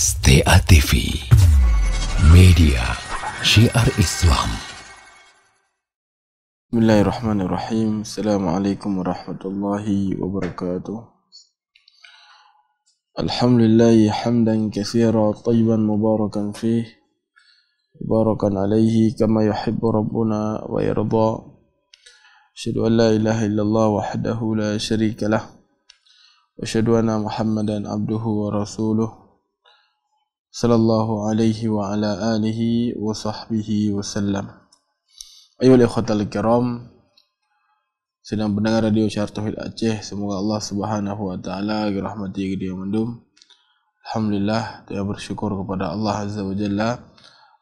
STA TV, media syiar Islam. Bismillahirrahmanirrahim. Assalamualaikum warahmatullahi wabarakatuh. Alhamdulillahi hamdan katsira tayyiban mubarakan fih, mubarakan alaihi kama yuhibbu rabbuna wa yarda. Asyhadu an la ilaha illallah wahdahu la syarika lah, wa asyhadu anna Muhammadan abduhu wa rasuluh, sallallahu alaihi wa ala alihi wa sahbihi wa sallam. Ayolah ikhwatal kiram, sedang pendengar radio Syiar Tauhid Aceh, semoga Allah Subhanahu wa taala dirahmati dia mendum. Alhamdulillah, saya bersyukur kepada Allah Azza wa Jalla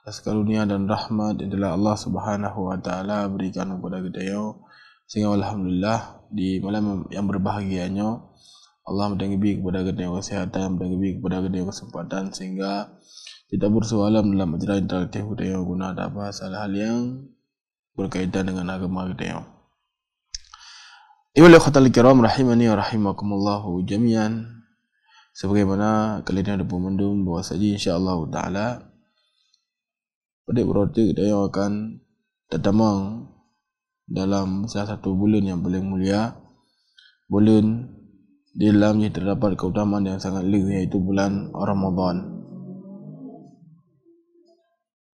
atas karunia dan rahmat yang telah Allah Subhanahu wa taala berikan kepada kita, sehingga alhamdulillah di malam yang berbahagianya Allah mendengi kepada kita kesehatan, mendengi kepada kita kesempatan, sehingga kita bersualam dalam ajaran interaktif kita guna dapat hal-hal yang berkaitan dengan agama kita. Iwal khatal kiram rahimani wa rahimakumullahu jami'an. Sebagaimana kalian ada pemendung bahwa saja insyaallah taala pada berarti kita akan tertamang dalam salah satu bulan yang paling mulia, bulan di dalamnya terdapat keutamaan yang sangat tinggi, yaitu bulan Ramadan.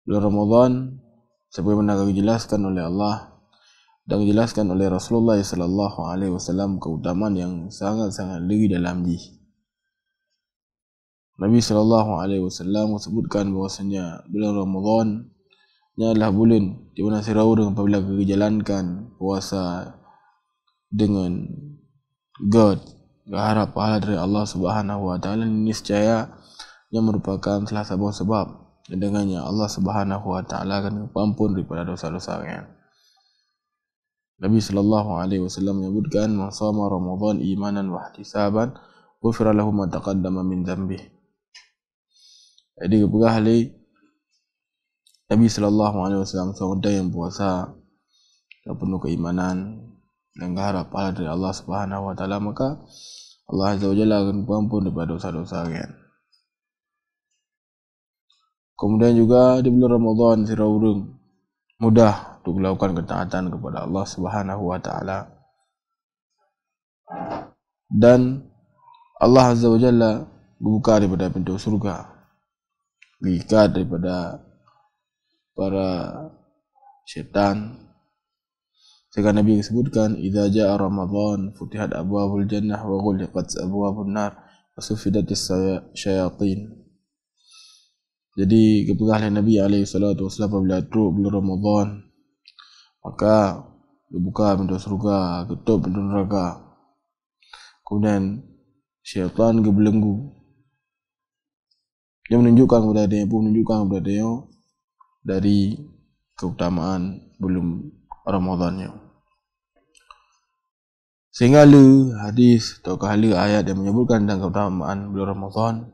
Bulan Ramadan sebagaimana dijelaskan oleh Allah dan dijelaskan oleh Rasulullah sallallahu alaihi wasallam, keutamaan yang sangat-sangat tinggi dalam dia. Nabi sallallahu alaihi wasallam sebutkan bahwasanya bulan Ramadan ini adalah bulan di mana seorang apabila menjalankan puasa dengan berharap pahala dari Allah Subhanahu wa taala, niscaya yang merupakan salah satu sebab dan dengannya Allah Subhanahu wa taala akan mengampun daripada dosa-dosanya. Nabi sallallahu alaihi wasallam menyebutkan, "Man shama Ramadan imanan wa ihtisaban, ghufira lahu ma taqaddama min dhanbih." Jadi kepada Nabi sallallahu alaihi wasallam seorang yang puasa dan penuh keimanan dan berharap pahala dari Allah Subhanahu wa taala, maka Allah Azza wa Jalla akan mengampuni daripada dosa-dosa kalian. Kemudian juga di bulan Ramadan seorang mudah untuk melakukan ketaatan kepada Allah Subhanahu wa taala. Dan Allah Azza wa Jalla membuka daripada pintu surga, mengikat daripada para syaitan. Sehingga Nabi sebutkan, "Idza jaa Ramadan futihat abwabul jannah wa ghuliqat abwabun nar wa sufidatis syayatin." Jadi kepada Nabi alaihi salatu wasallam, apabila bulan Ramadan maka dibuka pintu surga, tutup pintu neraka. Kemudian syaitan gebelenggu. Dia menunjukkan kepada dia dari keutamaan bulan Ramadannya. Sehingga hadis atau ayat yang menyebutkan tentang keutamaan bulan Ramadan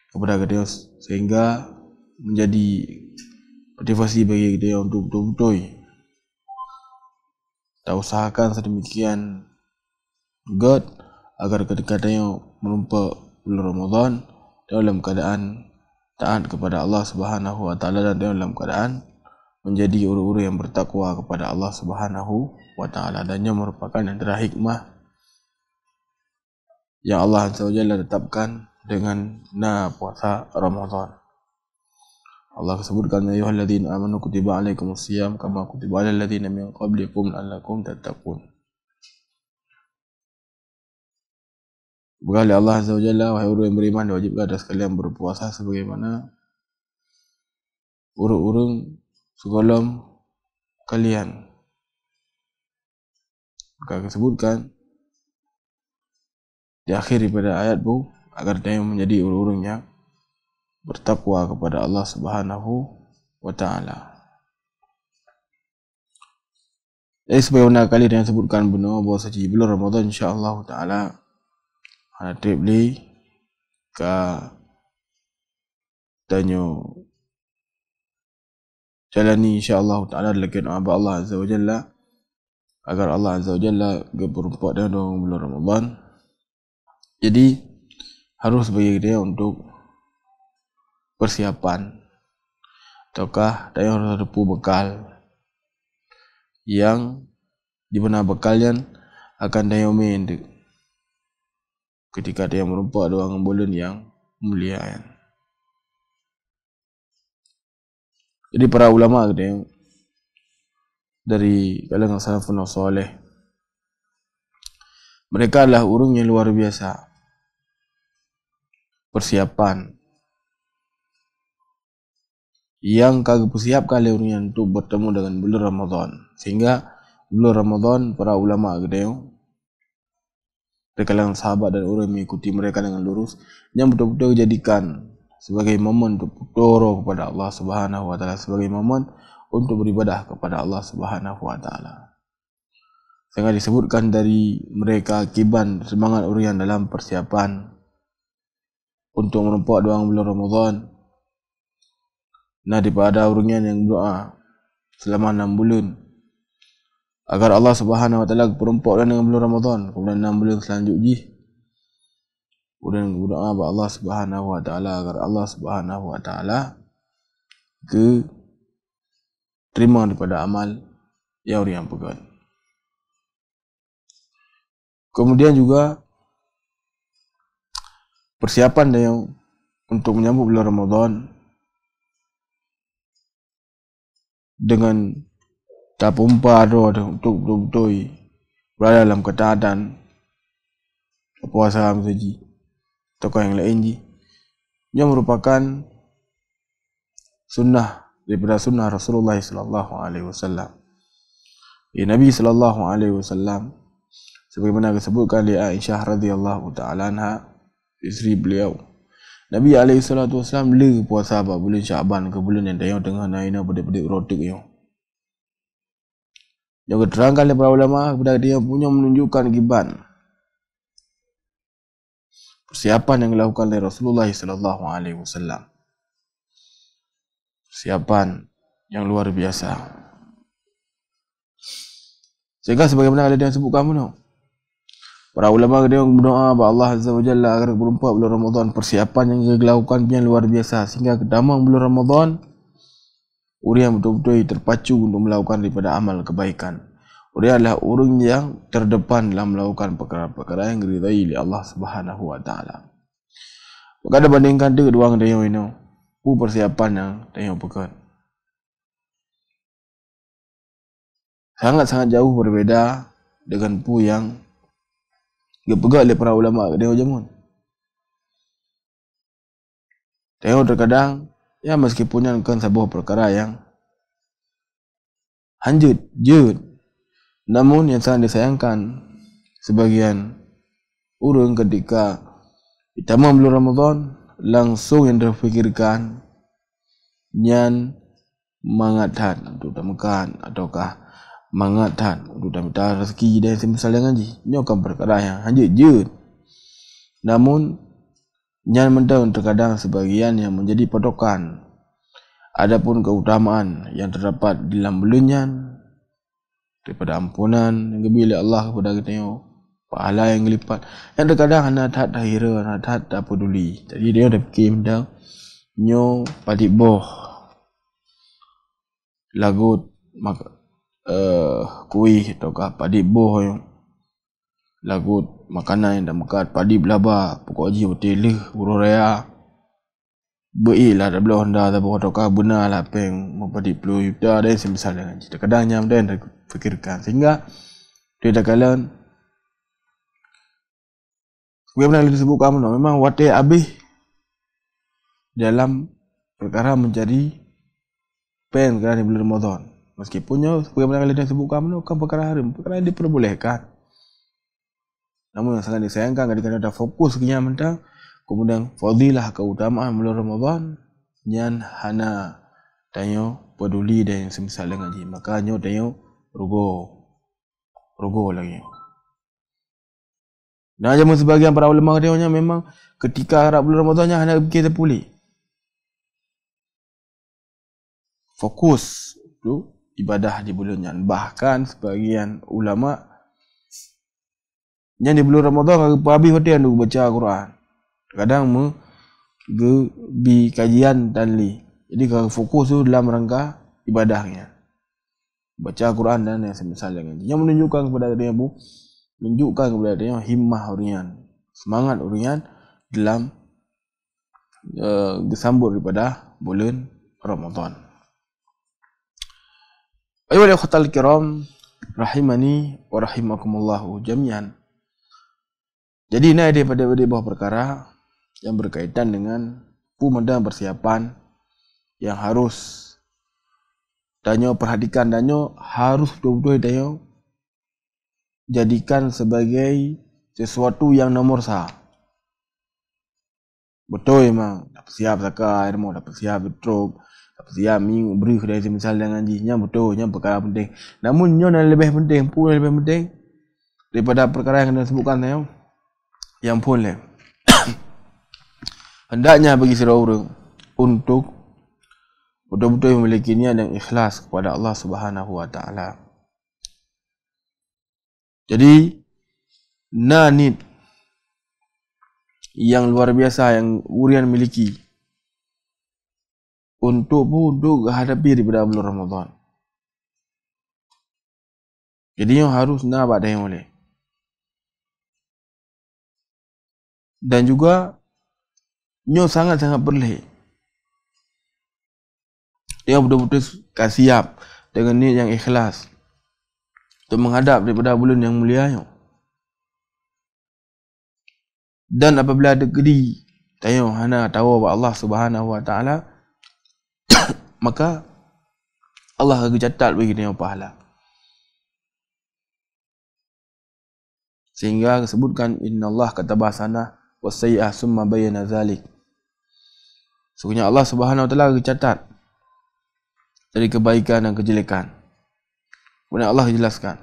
kepada kita, sehingga menjadi motivasi bagi kita untuk betul-betul kita usahakan sedemikian agar ketika kita menumpak bulan Ramadan dalam keadaan taat kepada Allah Subhanahu wa taala dan dalam keadaan menjadi orang-orang yang bertakwa kepada Allah Subhanahu wa taala, dan yang merupakan antara hikmah yang Allah Azza wa Jalla tetapkan dengan puasa Ramadan. Allah sebutkan, "Ya ayyuhalladzina amanu kutiba alaikumusiyam kama kutiba alal ladzina min qablikum la'allakum tattaqun." Berkali Allah Azza wa Jalla, "Wahai orang yang beriman, diwajibkan atas kalian berpuasa sebagaimana orang-orang sebelum kalian." Maka disebutkan di akhir pada ayat bu, agar dia menjadi orang-orang yang bertakwa kepada Allah Subhanahu wa taala. Sebagaimana kali yang sebutkan benar bahawa saja bulan Ramadan insyaallah taala ada tibli ka danyo jalani insyaallah taala lakin Allah Azza wa Jalla, agar Allah Azza wa Jalla berempat dengan bulan Ramadan. Jadi harus bagi dia untuk persiapan ataukah tayong repu bekal yang di mana bekalnya akan tayong main ketika tayong merumpak doang bulan yang mulia. Jadi para ulama tayong dari kalangan salafun saleh, mereka adalah orang yang luar biasa persiapan yang kagak persiapkan orang untuk bertemu dengan bulan Ramadan, sehingga bulan Ramadan para ulama tayong dari kalangan sahabat dan orang mengikuti mereka dengan lurus yang betul-betul jadikan sebagai momen untuk berdoa kepada Allah Subhanahu wa taala, sebagai momen untuk beribadah kepada Allah Subhanahu wa taala. Sehingga disebutkan dari mereka kiban semangat orang dalam persiapan untuk merempak doang bulan Ramadan. Nah, daripada orang yang berdoa selama 6 bulan agar Allah Subhanahu wa taala perempak dengan bulan Ramadan, kemudian 6 bulan selanjutnya kemudian berdoa kepada Allah Subhanahu wa taala agar Allah Subhanahu wa taala terima daripada amal yang orang pegang. Kemudian juga persiapan yang untuk menyambut bulan Ramadan dengan tak pompa untuk betul-betul berada dalam ketaatan puasa saja atau yang lain ji, yang merupakan sunnah daripada sunnah Rasulullah sallallahu alaihi wasallam. Nabi sallallahu alaihi wasallam sebagaimana disebutkan oleh Aisyah radhiyallahu taala anha, isteri beliau, Nabi alaihi salatu wasallam le puasa bulan Syaban ke bulan yang tayang tengah naina pada-pada rotik yo. Yang diterangkan oleh para ulama kepada dia punya menunjukkan giban persiapan yang dilakukan oleh Rasulullah sallallahu alaihi wasallam. Persiapan yang luar biasa. Sehingga sebagaimana ada yang sebutkan pun, para ulama dia berdoa kepada Allah Azza wa Jalla agar berumpa bulan Ramadan, persiapan yang dilakukan yang luar biasa sehingga kedamang bulan Ramadan orang yang betul-betul terpacu untuk melakukan daripada amal kebaikan. Orang adalah orang yang terdepan dalam melakukan perkara-perkara yang diridai oleh Allah Subhanahu wa taala. Maka ada bandingkan kedua orang tayong ini, persiapan yang tayong pekan sangat-sangat jauh berbeza dengan yang dipegang oleh para ulama dia jamun. Tengok terkadang ya meskipun yang kan sebuah perkara yang hanjut jut, namun yang sangat disayangkan sebagian orang ketika ditambah bulan Ramadan langsung yang terfikirkan nyan mangatan untuk makan ataukah mangatan untuk dapat rezeki dan semisal dengan nyokan perkara yang hanjut jut. Namun nyan mendang terkadang sebagian yang menjadi patokan adapun keutamaan yang terdapat di dalam bulannya daripada ampunan yang diberi Allah kepada kita, pahala yang lipat, yang terkadang anak tak hira, anak tak peduli. Jadi dia dah fikir mendang nyo padik boh lagut kuih ataukah padik boh yang lagut makanan yang dah mekat padi belaba pokok haji hotel burung raya beilah dah belah honda tak ataukah benar lah apa yang mempadik pelu yuta dan semisal dengan cerita kadang nyam dan dah fikirkan sehingga dia dah kalan bagaimana disebut kamu memang watai habis dalam perkara mencari pen kerana bulan Ramadan. Meskipun bagaimana kalian sebut kamu kan perkara haram, perkara yang diperbolehkan. Namun yang sangat disayangkan ketika ada fokus kenyang mentang kemudian fadilah keutamaan bulan Ramadan yang hana tanyo peduli dan semisal dengan ji, maka nyo tanyo rugo lagi. Dan jamu sebagian para ulama katanya memang ketika harap bulan Ramadan hana fikir terpulih. Fokus tu ibadah di bulannya. Bahkan sebagian ulama yang di bulan Ramadan habis hotel tu baca Al-Quran. Kadang bi kajian dan li. Jadi kalau fokus tu dalam rangka ibadahnya, baca Quran dan yang semisal dengan yang menunjukkan kepada dia menunjukkan kepada dia himmah urian, semangat urian dalam disambut daripada bulan Ramadan. Ayuhal ikhwatal kiram rahimani wa rahimakumullahu jami'an. Jadi ini daripada beberapa perkara yang berkaitan dengan pemeda persiapan yang harus danyo perhatikan, danyo harus betul-betul danyo jadikan sebagai sesuatu yang nomor sah. Betul memang, dapat siap zakat, mau dapat siap betul, dapat siap minggu beri dari misal dengan jinya betul, nya perkara penting. Namun nyo lebih penting, pun lebih penting daripada perkara yang kena sebutkan saya. Yang pun hendaknya bagi seorang untuk betul-betul memiliki niat yang ikhlas kepada Allah Subhanahu wa taala. Jadi nit yang luar biasa yang urian miliki untuk hadapi daripada bulan Ramadan. Jadi yang harus nak ada yang boleh. Dan juga nyo sangat-sangat perlu dia betul-betul siap dengan niat yang ikhlas untuk menghadap daripada bulan yang mulia nyo. Dan apabila ada gedi tayo hana tahu bahawa Allah Subhanahu wa taala maka Allah akan catat bagi dia pahala. Sehingga disebutkan innallaha kataba hasanah wasayyi'ah summa bayyana zalik. Sesungguhnya Allah Subhanahu wa taala catat dari kebaikan dan kejelekan. Kemudian Allah jelaskan.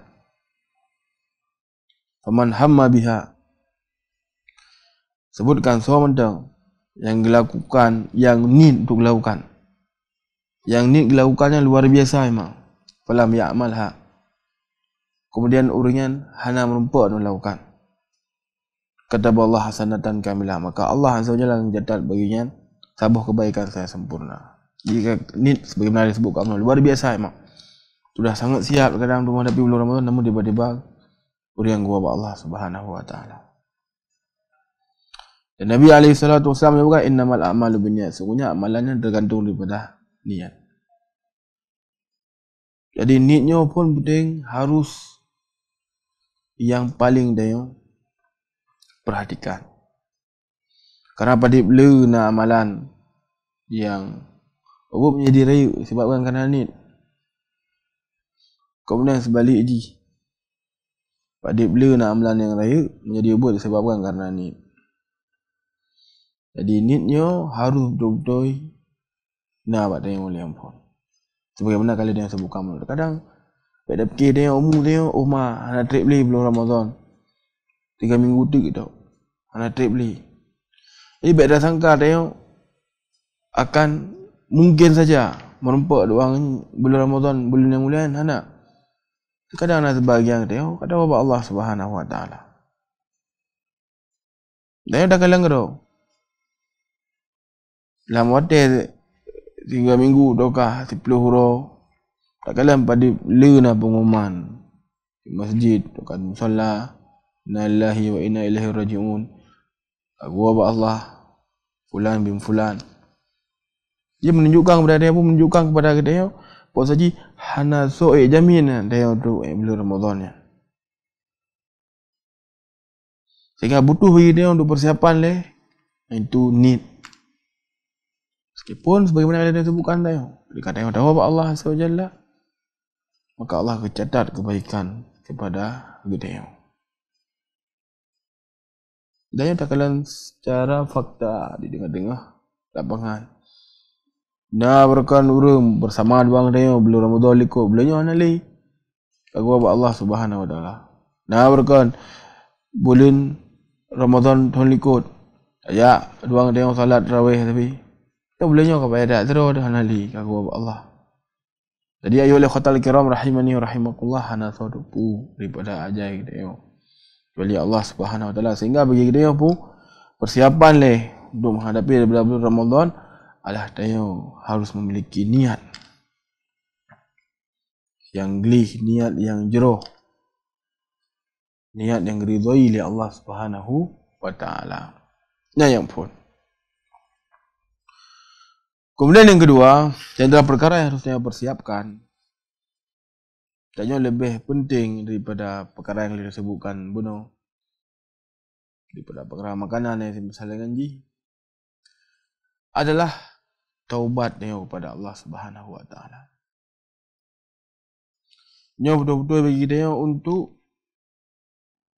Faman hamma biha. Sebutkan semua yang dilakukan, yang need untuk dilakukan. Yang need dilakukannya luar biasa memang. Falam ya'malha. Kemudian uringan hana merumpak untuk dilakukan. Kata Allah hasanatan kamilah, maka Allah Azza wa Jalla mencatat baginya sabuh kebaikan saya sempurna. Jika ni sebagaimana disebutkan luar biasa memang. Sudah sangat siap kadang untuk menghadapi bulan Ramadan, namun tiba-tiba urian gua Allah Subhanahu wa taala. Dan Nabi alaihi salatu wasallam menyebutkan innamal a'malu binniyat. Sesungguhnya amalannya tergantung daripada niat. Jadi niatnya pun penting, harus yang paling dia perhatikan. Karena pada bila amalan yang menjadi rayu sebabkan kerana niat. Kemudian sebalik ji. Pada bila amalan yang rayu menjadi ubud disebabkan kerana niat. Jadi niatnya harus betul-betul nak buat yang boleh ampun. Sebagaimana kali dia sebutkan dulu. Kadang pada fikir dia umur dia nak trip beli bulan Ramadan. 3 minggu tu gitu. Nak trip beli. Jadi baik dah sangka dia akan mungkin saja merempak doang bulan Ramadan, bulan yang mulia anak. Kadang ada sebahagian dia kata bapak Allah Subhanahu wa taala. Dia dah kalang kau. Dalam hotel 3 minggu dokah 10 huruf. Tak kalah pada lena pengumuman di masjid, dekat musalla, inna lillahi wa inna ilaihi raji'un. Aku abah Allah fulan bin fulan. Dia menunjukkan kepada dia pun menunjukkan kepada dia puas haji hana soe jamin dia untuk bulan Ramadan ya. Sehingga butuh bagi dia untuk persiapan leh itu need. Meskipun sebagaimana dia sebutkan dia dikatakan tahu Allah Azza wa Jalla, maka Allah akan catat kebaikan kepada dia. Dan yang tak kalah secara fakta di tengah-tengah lapangan. Nah berkan urung bersama doang dia belum Ramadan likut belanya anali. Aku Allah Subhanahu wa taala. Nah berkan bulan Ramadan tahun likut. Ya doang dia salat tarawih tapi kita belanya kepada tak terus dah anali aku Allah. Jadi ayolah khatal kiram rahimani rahimakumullah hana saudupu daripada ajaib dia. Wali Allah Subhanahu wa taala sehingga bagi dia pun persiapan leh untuk menghadapi daripada bulan Ramadan adalah tayo harus memiliki niat yang gelih, niat yang jeroh, niat yang diridhai oleh Allah Subhanahu wa taala. Nah, yang pun. Kemudian yang kedua, yang adalah perkara yang harusnya persiapkan. Tanya lebih penting daripada perkara yang disebutkan bunuh. Daripada perkara makanan yang misalnya ganji. Adalah taubat dia kepada Allah Subhanahu wa taala. Dia betul-betul bagi dia untuk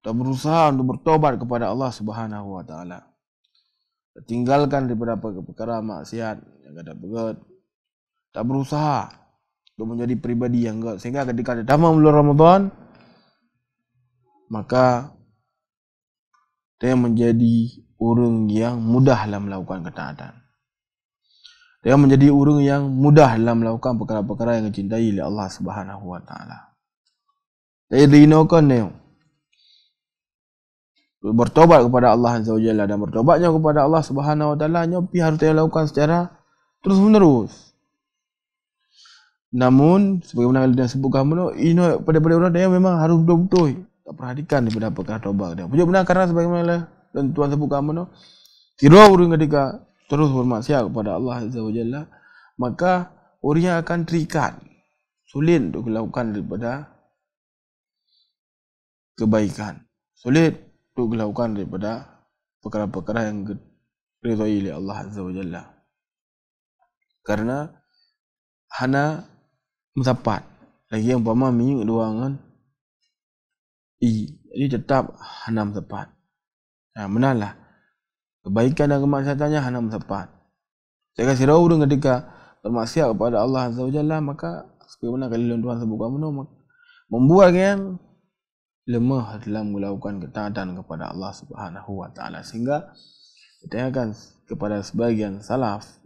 berusaha untuk bertobat kepada Allah Subhanahu wa taala. Tinggalkan daripada perkara maksiat yang ada berat. Tak berusaha untuk menjadi pribadi yang enggak, sehingga ketika datang bulan Ramadan maka dia menjadi orang yang mudah dalam melakukan ketaatan. Dia menjadi orang yang mudah dalam melakukan perkara-perkara yang dicintai oleh Allah Subhanahu wa taala. Dia dihinakan dia bertobat kepada Allah Azza wa Jalla, dan bertobatnya kepada Allah Subhanahu wa taala nyopi harus dia lakukan secara terus menerus. Namun sebagaimana dia sebutkan pada orang dia memang harus betul-betul tak perhatikan daripada perkara taubat dia. Pujuk benar karena sebagaimana dan Tuhan sebutkan kira orang ketika terus bermaksiat kepada Allah Azza wa Jalla, maka orang akan terikat, sulit untuk melakukan daripada kebaikan, sulit untuk melakukan daripada perkara-perkara yang diridhai oleh Allah Azza wa Jalla. Karena hana mendapat lagi yang umpama minyak doangan jadi tetap hana mendapat. Nah, benarlah kebaikan dan kemaksiatannya hana mendapat. Saya kasih tahu orang ketika bermaksiat kepada Allah Azza wa Jalla, maka sebagaimana kali Tuhan sebutkan membuat yang lemah dalam melakukan ketaatan kepada Allah Subhanahu wa taala, sehingga ditanyakan kepada sebagian salaf,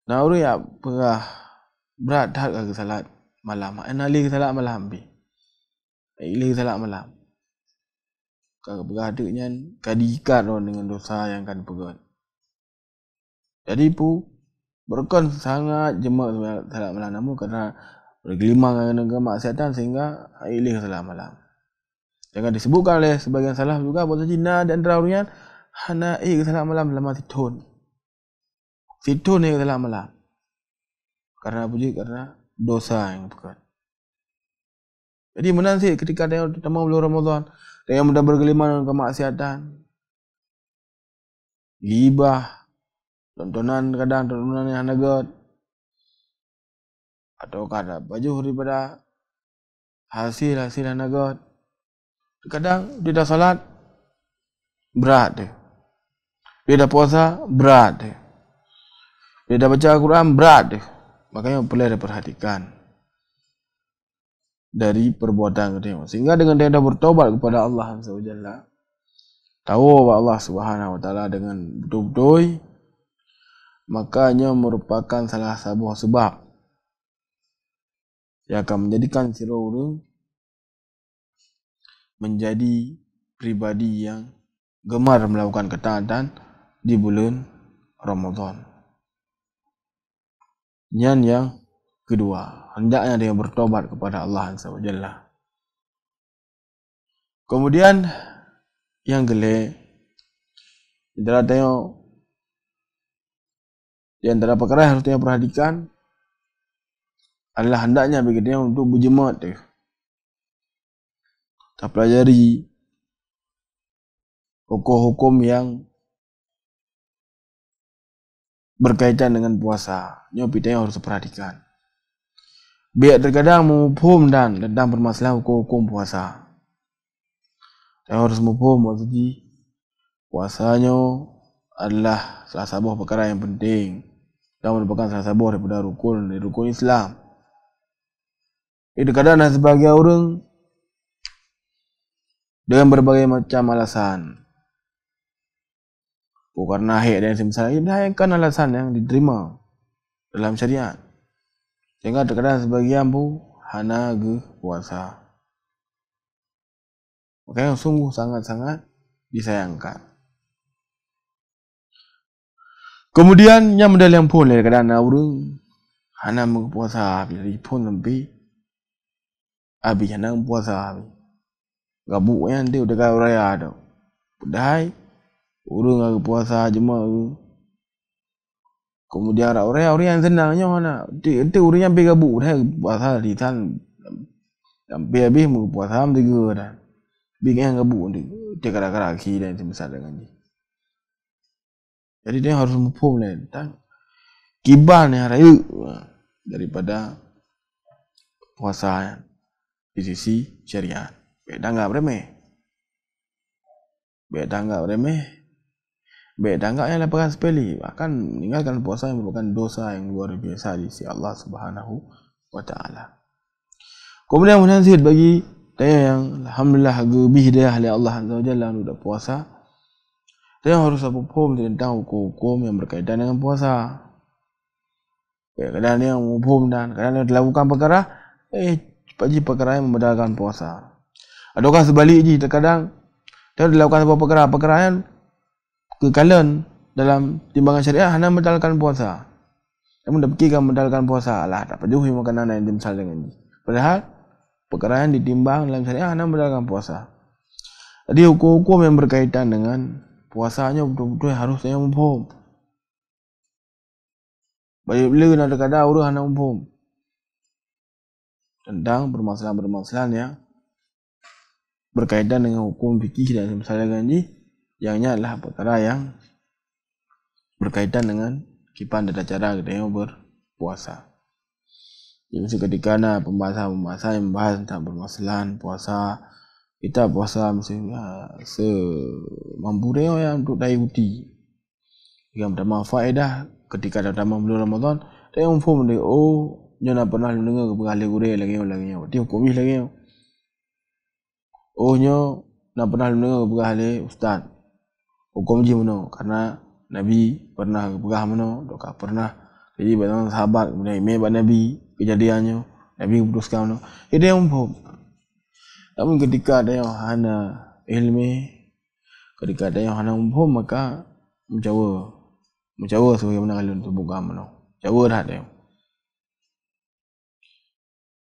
nah orang yang pernah berat tak ke salat malam, enali ke salat malam bi, ilih salat malam, kalau beradanya kadikat dengan dosa yang akan pegat. Jadi pu berkon sangat jemaah salat malam, namun kerana bergelimang dengan kemaksiatan sehingga ilih salat malam. Jangan disebutkan oleh sebagian salaf juga bahawa jina dan darawian hana ke salat malam dalam situn. Situn ke salat malam. Karena dosa yang pekat. Jadi menanti ketika dia tamu bulan Ramadan, dia mudah bergelimang dengan kemaksiatan, ghibah, tontonan yang negat, atau kada baju daripada hasil yang negat. Kadang dia dah salat berat dia. Dia dah puasa berat dia. Dia dah baca Al-Quran berat dia. Makanya perlu diperhatikan dari perbuatan dia. Sehingga dengan dia dah bertobat kepada Allah Azza wa Jalla, tahu bahawa Allah Subhanahu wa taala dengan betul-betul, makanya merupakan salah sebuah sebab yang akan menjadikan orang menjadi pribadi yang gemar melakukan ketaatan di bulan Ramadan. Yang kedua, hendaknya dia bertobat kepada Allah Azza wa Jalla. Kemudian yang gele, adalah tengok di antara perkara yang harus dia perhatikan adalah hendaknya bagi dia untuk berjemaat dia. Tak pelajari hukum-hukum yang berkaitan dengan puasa. Nyopi dia harus perhatikan. Biar terkadang menghukum dan tentang permasalahan hukum-hukum puasa. Dia harus menghukum maksudnya puasanya adalah salah satu perkara yang penting dan merupakan salah satu daripada rukun Islam. Terkadang ada sebagian orang dengan berbagai macam alasan, karena haid dan semisalnya, ini kan alasan yang diterima dalam syariat. Sehingga terkadang sebagian pun hana ke puasa. Makanya sungguh sangat-sangat disayangkan. Kemudian nya modal yang pun le kadang urang hana puasa dari pun sampai habis hana puasa habis. Gabuk yang dia udah kau raya dah. Padahal urang agak puasa jemaah. Kemudian orang yang senangnya mana? Itu urang yang gabuk dah puasa di tan sampai habis mau puasa am tiga dah. Bingung gabuk dia kara-kara dan sebesar dengan dia. Jadi dia harus mufhum tentang kibar ni raya daripada puasa di sisi syariat. Beda enggak remeh. Beda enggak yang lakukan sepele, bahkan meninggalkan puasa yang merupakan dosa yang luar biasa di sisi Allah Subhanahu wa taala. Kemudian nasihat bagi saya yang alhamdulillah lebih hidayah oleh Allah Azza wa Jalla sudah puasa. Saya harus mufhum tentang hukum yang berkaitan dengan puasa. Kadang yang mufhum dan kadang dilakukan perkara perkara yang membatalkan puasa. Adakah sebaliknya terkadang dia dilakukan sebuah perkara yang kekalian dalam timbangan syariah hanya membatalkan puasa. Namun dah fikirkan membatalkan puasa, alah tak perlu makanan yang dimisal dengan ini. Padahal perkara yang ditimbang dalam syariah hanya membatalkan puasa. Jadi hukum-hukum yang berkaitan dengan puasanya betul-betul harusnya mufhum. Bila nak kadang orang hanya mufhum tentang permasalahan-permasalahan yang berkaitan dengan hukum fikih dan misalnya ganji, yang adalah perkara yang berkaitan dengan kipan dan cara kita berpuasa. Jadi ketika ada pembahasan yang membahas tentang permasalahan puasa, kita puasa mesti semampu dia yang untuk diikuti. Jika pertama faedah ketika datang bulan Ramadan, dia mufhum dia jangan pernah dengar keberhali gure lagi. Dia hukum lagi. Nak pernah dengar keberhali ustaz. Hukum je mana? Karena Nabi pernah keberhali mana? Dokah pernah. Jadi banyak sahabat kemudian imam Nabi kejadiannya, Nabi putuskan mana? Dia mufhum. Namun ketika ada yang hana ilmi, ketika ada yang hana mufhum, maka mencawa sebagaimana kalian untuk buka mana. Cawa dah dia.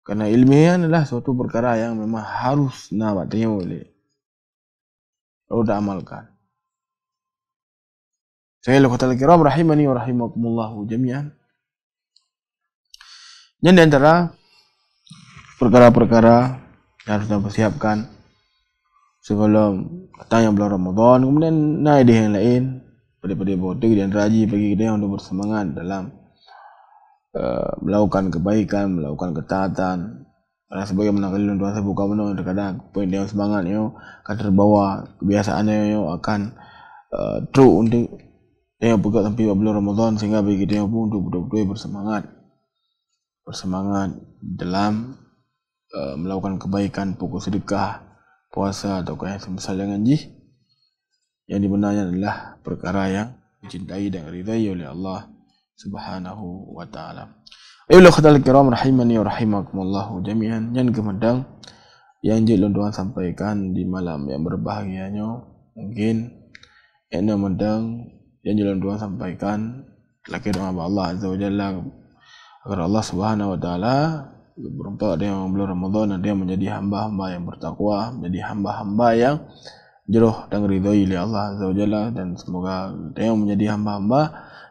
Karena ilmiah adalah suatu perkara yang memang harus nak tengok oleh. Lalu dah amalkan. Saya lakukan kiram rahimani wa rahimakumullahu jami'an. Yang di antara perkara-perkara yang harus dipersiapkan sebelum datangnya bulan Ramadan, kemudian naik di yang lain daripada botek dan raji bagi kita yang untuk bersemangat dalam melakukan kebaikan, melakukan ketaatan. Karena sebagaimana kalian tuan saya buka benar terkadang poin dia semangat akan terbawa kebiasaannya akan true untuk dia buka sampai bulan Ramadan sehingga bagi kita pun untuk betul-betul bersemangat dalam melakukan kebaikan, pokok sedekah, puasa atau yang semisal dengan yang dibenarnya adalah perkara yang dicintai dan diridai oleh Allah Subhanahu wa taala. Ayolah khadal kiram rahimani wa rahimakumullahu jami'an. Yang kemandang yang jelon tuan sampaikan di malam yang berbahagianya, mungkin yang memandang yang jelon tuan sampaikan laki doa Allah Azza wa Jalla agar Allah Subhanahu wa taala berempat ada yang bulan Ramadan ada yang menjadi hamba-hamba yang bertakwa, menjadi hamba-hamba yang jauh dan ridhoi oleh Allah Azza wa Jalla, dan semoga ada yang menjadi hamba-hamba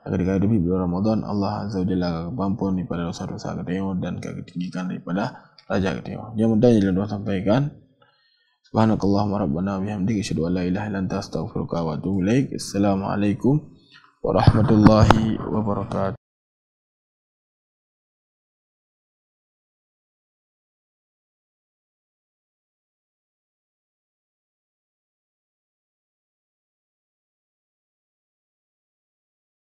yang ketika hidup bulan Ramadan Allah Azza wa Jalla ampun daripada dosa-dosa kita dan ketinggikan daripada raja kita. Yang mudah yang doa sampaikan. Subhanakallahumma rabbana bihamdika asyhadu an la ilaha illa anta astaghfiruka wa atubu ilaik. Assalamualaikum warahmatullahi wabarakatuh.